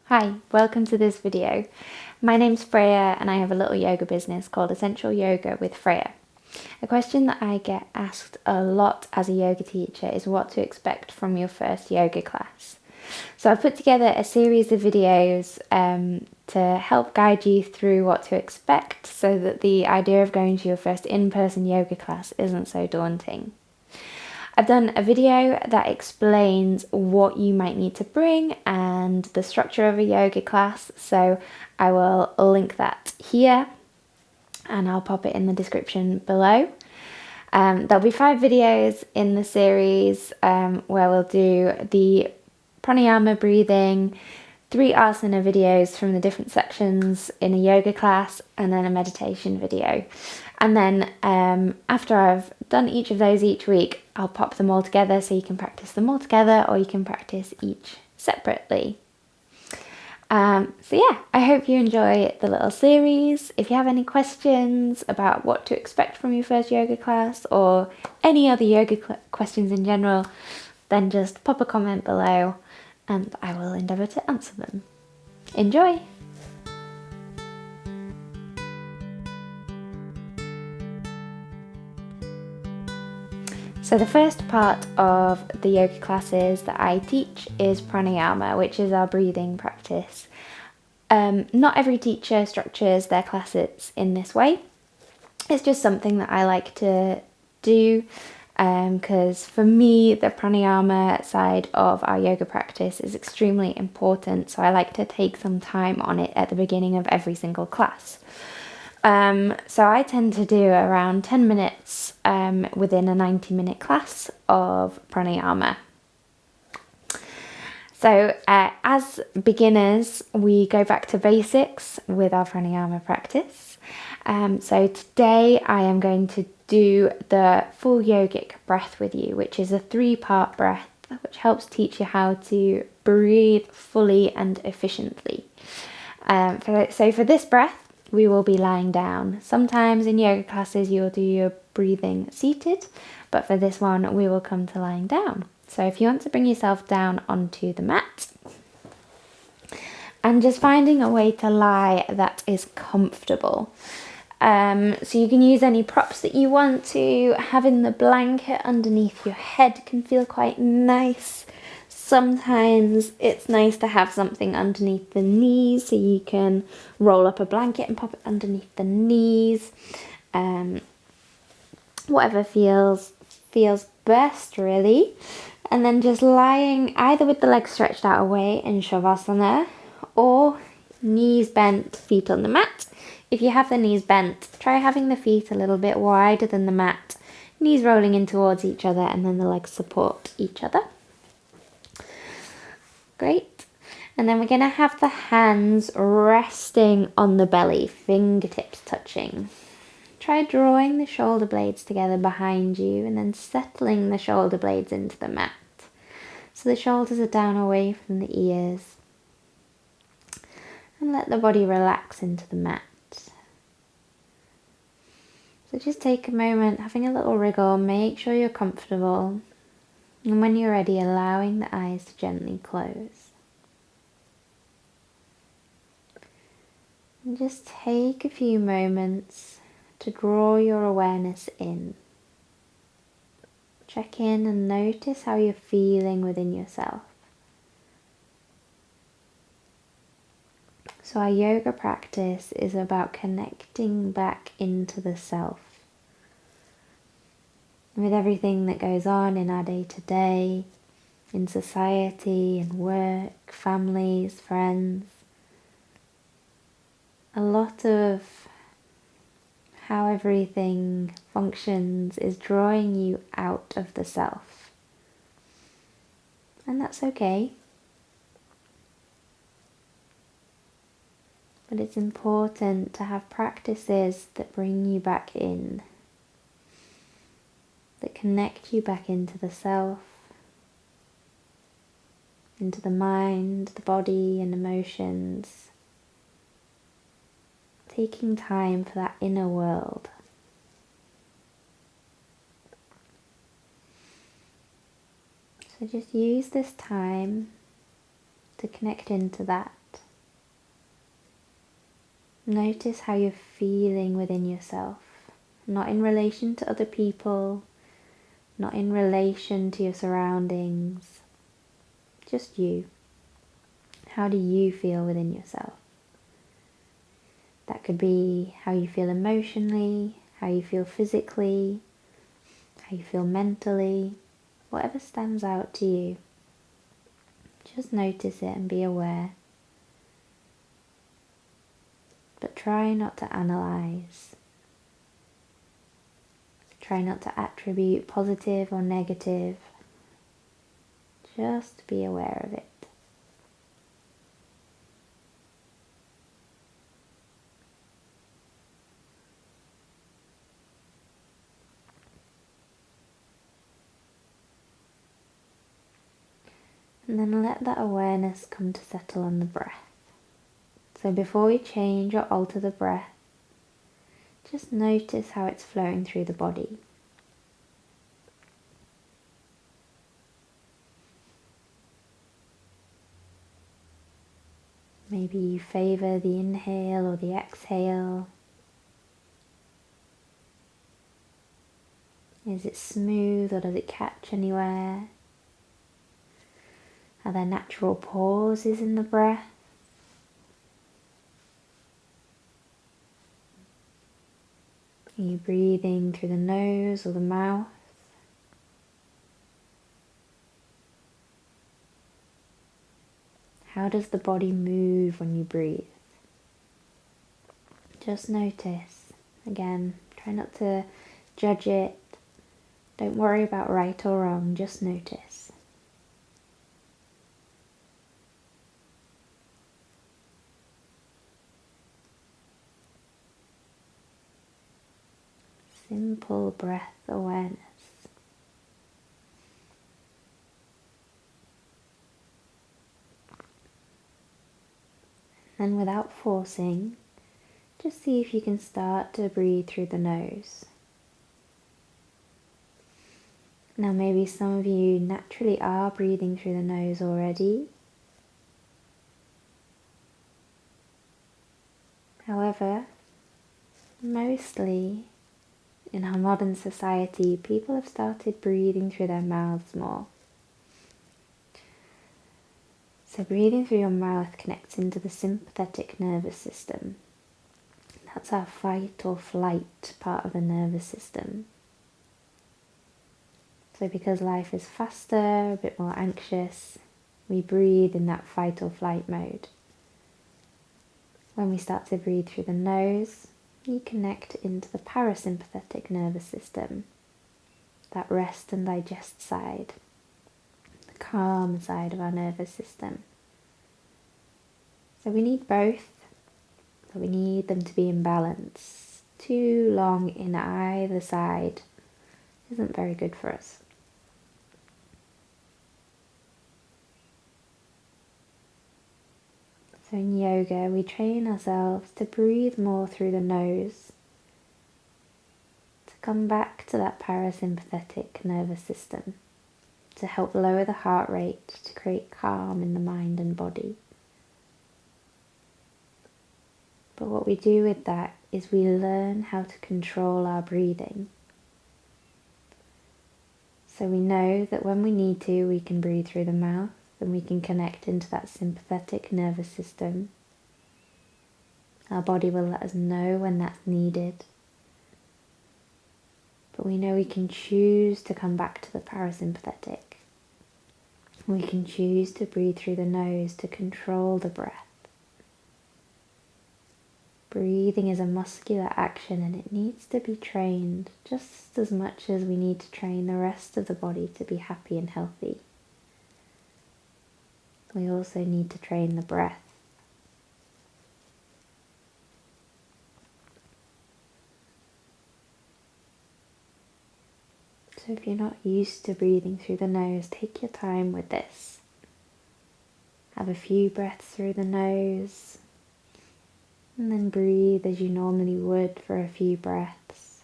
Hi, welcome to this video. My name's Freya and I have a little yoga business called Essential Yoga with Freya. A question that I get asked a lot as a yoga teacher is what to expect from your first yoga class. So I've put together a series of videos to help guide you through what to expect so that the idea of going to your first in-person yoga class isn't so daunting. I've done a video that explains what you might need to bring and the structure of a yoga class, so I will link that here and I'll pop it in the description below. There'll be 5 videos in the series where we'll do the Pranayama breathing, 3 asana videos from the different sections in a yoga class, and then a meditation video. And then after I've done each of those each week, I'll pop them all together so you can practice them all together or you can practice each separately. So yeah, I hope you enjoy the little series. If you have any questions about what to expect from your first yoga class or any other yoga questions in general, then just pop a comment below and I will endeavour to answer them. Enjoy! So the first part of the yoga classes that I teach is Pranayama, which is our breathing practice. Not every teacher structures their classes in this way. It's just something that I like to do because for me the Pranayama side of our yoga practice is extremely important, so I like to take some time on it at the beginning of every single class. So I tend to do around 10 minutes within a 90-minute class of Pranayama. So as beginners, we go back to basics with our Pranayama practice. So today I am going to do the full Yogic Breath with you, which is a 3-part breath which helps teach you how to breathe fully and efficiently. So for this breath, we will be lying down. Sometimes in yoga classes you'll do your breathing seated, but for this one we will come to lying down. So if you want to bring yourself down onto the mat and just finding a way to lie that is comfortable. So you can use any props that you want to. Having the blanket underneath your head can feel quite nice. Sometimes it's nice to have something underneath the knees, so you can roll up a blanket and pop it underneath the knees. Whatever feels best, really. And then just lying either with the legs stretched out away in Shavasana or knees bent, feet on the mat. If you have the knees bent, try having the feet a little bit wider than the mat, knees rolling in towards each other, and then the legs support each other. Great. And then we're going to have the hands resting on the belly, fingertips touching. Try drawing the shoulder blades together behind you and then settling the shoulder blades into the mat. So the shoulders are down away from the ears. And let the body relax into the mat. So just take a moment, having a little wriggle, make sure you're comfortable. And when you're ready, allowing the eyes to gently close. And just take a few moments to draw your awareness in. Check in and notice how you're feeling within yourself. So our yoga practice is about connecting back into the self. With everything that goes on in our day-to-day, in society, in work, families, friends, a lot of how everything functions is drawing you out of the self. And that's okay. But it's important to have practices that bring you back in, that connect you back into the self, into the mind, the body and emotions. Taking time for that inner world. So just use this time to connect into that. Notice how you're feeling within yourself, not in relation to other people, not in relation to your surroundings, just you. How do you feel within yourself? That could be how you feel emotionally, how you feel physically, how you feel mentally, whatever stands out to you. Just notice it and be aware. But try not to analyze. Try not to attribute positive or negative. Just be aware of it. And then let that awareness come to settle on the breath. So before we change or alter the breath, just notice how it's flowing through the body. Maybe you favour the inhale or the exhale. Is it smooth or does it catch anywhere? Are there natural pauses in the breath? Are you breathing through the nose or the mouth? How does the body move when you breathe? Just notice. Again, try not to judge it. Don't worry about right or wrong, just notice. Simple breath awareness. And without forcing, just see if you can start to breathe through the nose. Now maybe some of you naturally are breathing through the nose already. However, mostly in our modern society, people have started breathing through their mouths more. So breathing through your mouth connects into the sympathetic nervous system. That's our fight or flight part of the nervous system. So because life is faster, a bit more anxious, we breathe in that fight or flight mode. When we start to breathe through the nose, you connect into the parasympathetic nervous system, that rest and digest side, the calm side of our nervous system. So we need both, but we need them to be in balance. Too long in either side isn't very good for us. So in yoga, we train ourselves to breathe more through the nose, to come back to that parasympathetic nervous system, to help lower the heart rate, to create calm in the mind and body. But what we do with that is we learn how to control our breathing. So we know that when we need to, we can breathe through the mouth, and we can connect into that sympathetic nervous system. Our body will let us know when that's needed. But we know we can choose to come back to the parasympathetic. We can choose to breathe through the nose to control the breath. Breathing is a muscular action and it needs to be trained just as much as we need to train the rest of the body to be happy and healthy. We also need to train the breath. So if you're not used to breathing through the nose, take your time with this. Have a few breaths through the nose, and then breathe as you normally would for a few breaths.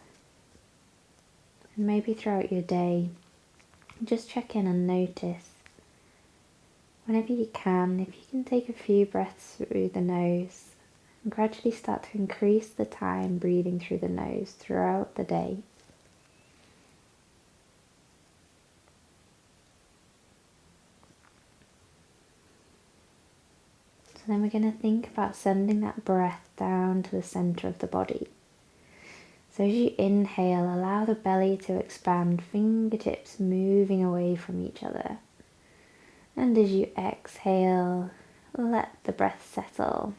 And maybe throughout your day, just check in and notice. Whenever you can, if you can take a few breaths through the nose, And gradually start to increase the time breathing through the nose throughout the day. So then we're going to think about sending that breath down to the center of the body. So as you inhale, allow the belly to expand, fingertips moving away from each other. And as you exhale, let the breath settle.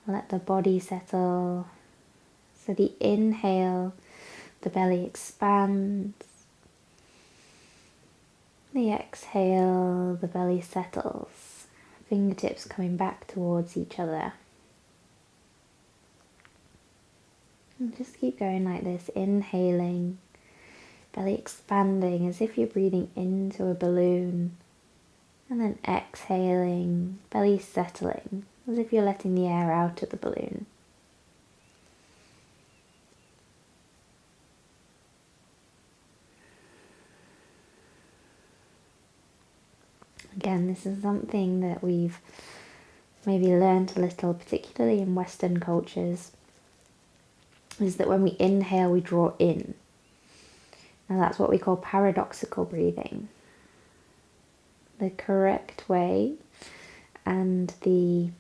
Let the body settle. So the inhale, the belly expands. The exhale, the belly settles. Fingertips coming back towards each other. And just keep going like this, inhaling, belly expanding as if you're breathing into a balloon. And then exhaling, belly settling, as if you're letting the air out of the balloon. Again, this is something that we've maybe learned a little, particularly in Western cultures, is that when we inhale, we draw in. Now that's what we call paradoxical breathing. The correct way and the,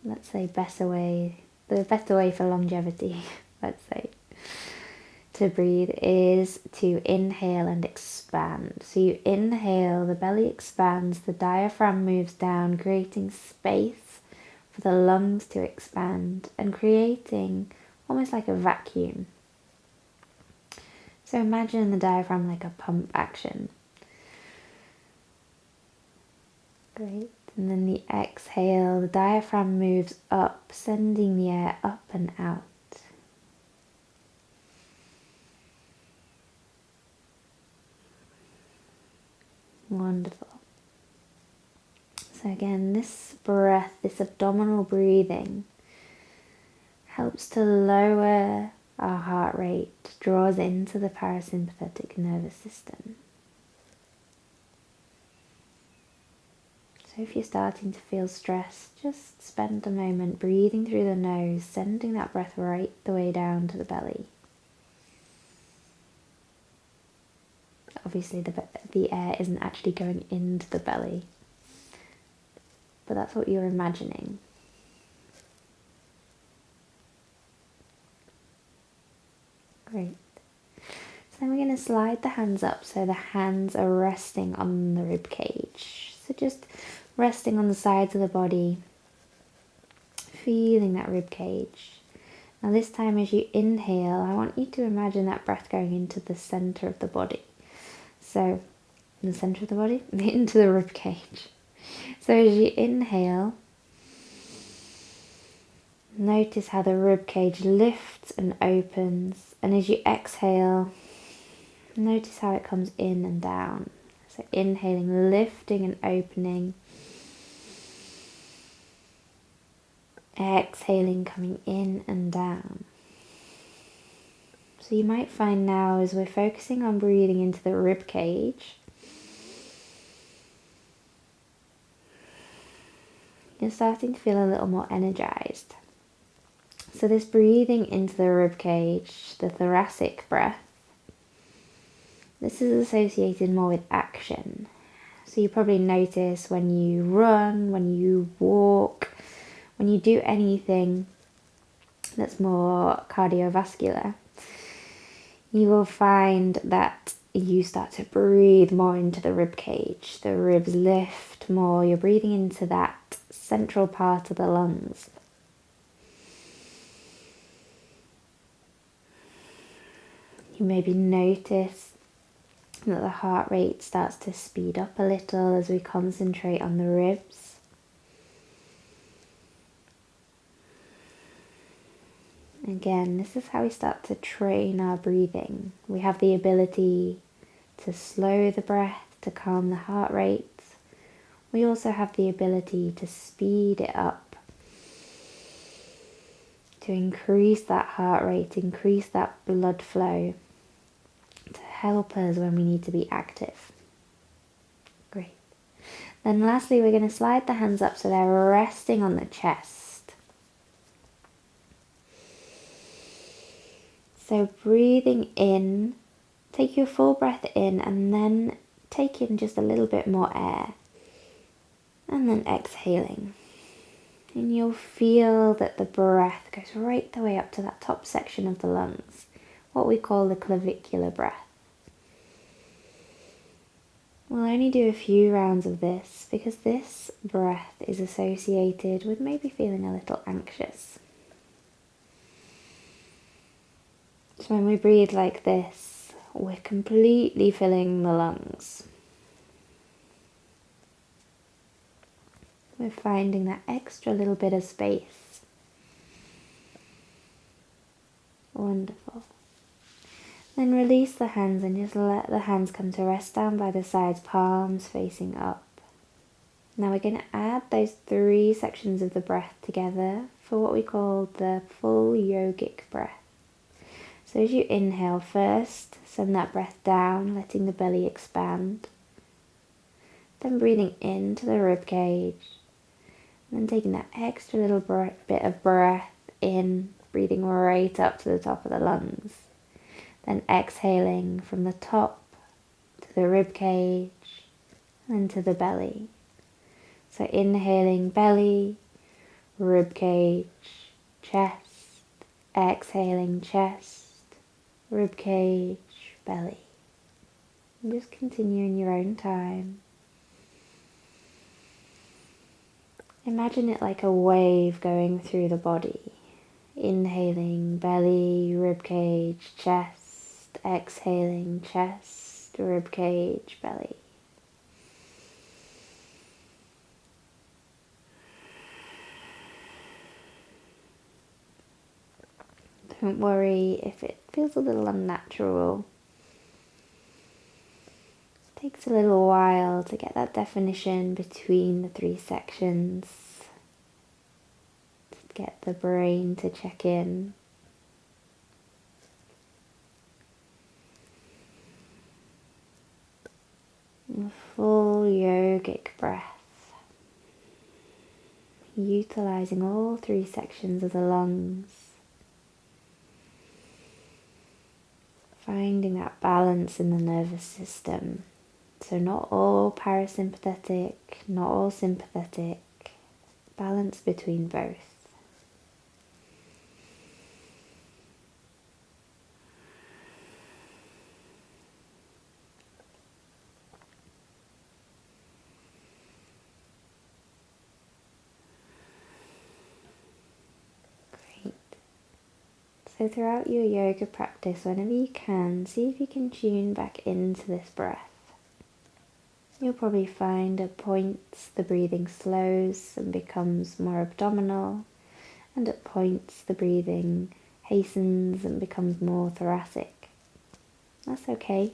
let's say, the better way for longevity, let's say, to breathe is to inhale and expand. So you inhale, the belly expands, the diaphragm moves down, creating space for the lungs to expand and creating almost like a vacuum. So imagine the diaphragm like a pump action. Great. And then the exhale, the diaphragm moves up, sending the air up and out. Wonderful. So again, this breath, this abdominal breathing helps to lower our heart rate, draws into the parasympathetic nervous system. So if you're starting to feel stressed, just spend a moment breathing through the nose, sending that breath right the way down to the belly. Obviously the air isn't actually going into the belly, but that's what you're imagining. Great. So then we're going to slide the hands up so the hands are resting on the rib cage. So just resting on the sides of the body, feeling that rib cage. Now this time as you inhale, I want you to imagine that breath going into the center of the body. So, in the center of the body, into the rib cage. So as you inhale, notice how the rib cage lifts and opens. And as you exhale, notice how it comes in and down. So inhaling, lifting and opening. Exhaling, coming in and down. So you might find now as we're focusing on breathing into the rib cage, you're starting to feel a little more energized. So this breathing into the rib cage, the thoracic breath, this is associated more with action. So you probably notice when you run, when you walk, when you do anything that's more cardiovascular, you will find that you start to breathe more into the rib cage. The ribs lift more. You're breathing into that central part of the lungs. You maybe notice that the heart rate starts to speed up a little as we concentrate on the ribs. Again, this is how we start to train our breathing. We have the ability to slow the breath, to calm the heart rate. We also have the ability to speed it up, to increase that heart rate, increase that blood flow, to help us when we need to be active. Great. Then lastly, we're going to slide the hands up so they're resting on the chest. So breathing in, take your full breath in and then take in just a little bit more air. And then exhaling. And you'll feel that the breath goes right the way up to that top section of the lungs, what we call the clavicular breath. We'll only do a few rounds of this because this breath is associated with maybe feeling a little anxious. So when we breathe like this, we're completely filling the lungs. We're finding that extra little bit of space. Wonderful. Then release the hands and just let the hands come to rest down by the sides, palms facing up. Now we're going to add those 3 sections of the breath together for what we call the full yogic breath. So as you inhale first, send that breath down, letting the belly expand. Then breathing into the rib cage. And then taking that extra little bit of breath in, breathing right up to the top of the lungs. Then exhaling from the top to the rib cage and to the belly. So inhaling belly, rib cage, chest, exhaling chest, rib cage, belly. And just continue in your own time. Imagine it like a wave going through the body. Inhaling belly, rib cage, chest. Exhaling chest, rib cage, belly. Don't worry if it feels a little unnatural. It takes a little while to get that definition between the 3 sections. To get the brain to check in. A full yogic breath, utilizing all 3 sections of the lungs, finding that balance in the nervous system. So not all parasympathetic, not all sympathetic, balance between both. So throughout your yoga practice, whenever you can, see if you can tune back into this breath. You'll probably find at points the breathing slows and becomes more abdominal, and at points the breathing hastens and becomes more thoracic. That's okay.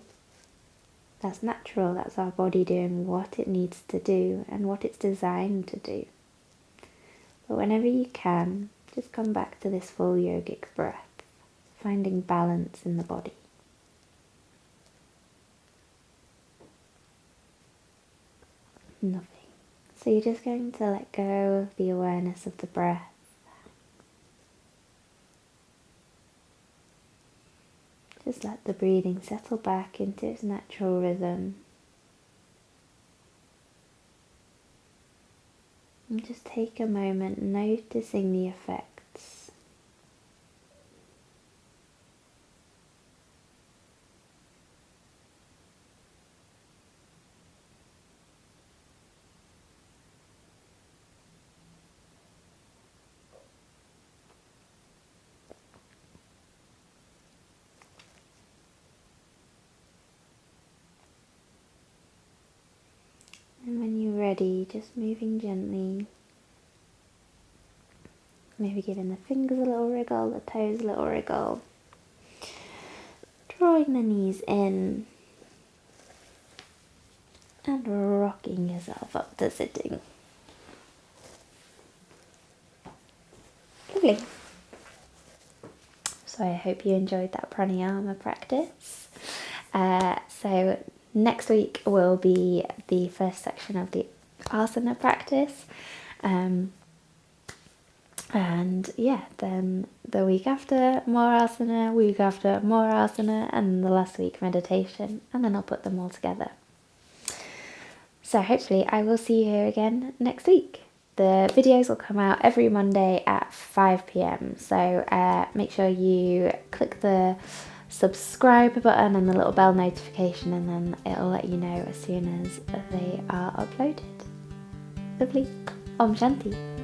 That's natural. That's our body doing what it needs to do and what it's designed to do. But whenever you can, just come back to this full yogic breath, finding balance in the body. Lovely. So you're just going to let go of the awareness of the breath. Just let the breathing settle back into its natural rhythm. And just take a moment noticing the effects. And when you're ready, just moving gently, maybe giving the fingers a little wriggle, the toes a little wriggle, drawing the knees in and rocking yourself up to sitting. Lovely. So I hope you enjoyed that pranayama practice. So next week will be the first section of the asana practice. And yeah, then the week after, more asana, week after, more asana, and the last week, meditation, and then I'll put them all together. So hopefully I will see you here again next week. The videos will come out every Monday at 5 p.m. So make sure you click the subscribe button and the little bell notification, and then it'll let you know as soon as they are uploaded. Lovely. Om Shanti.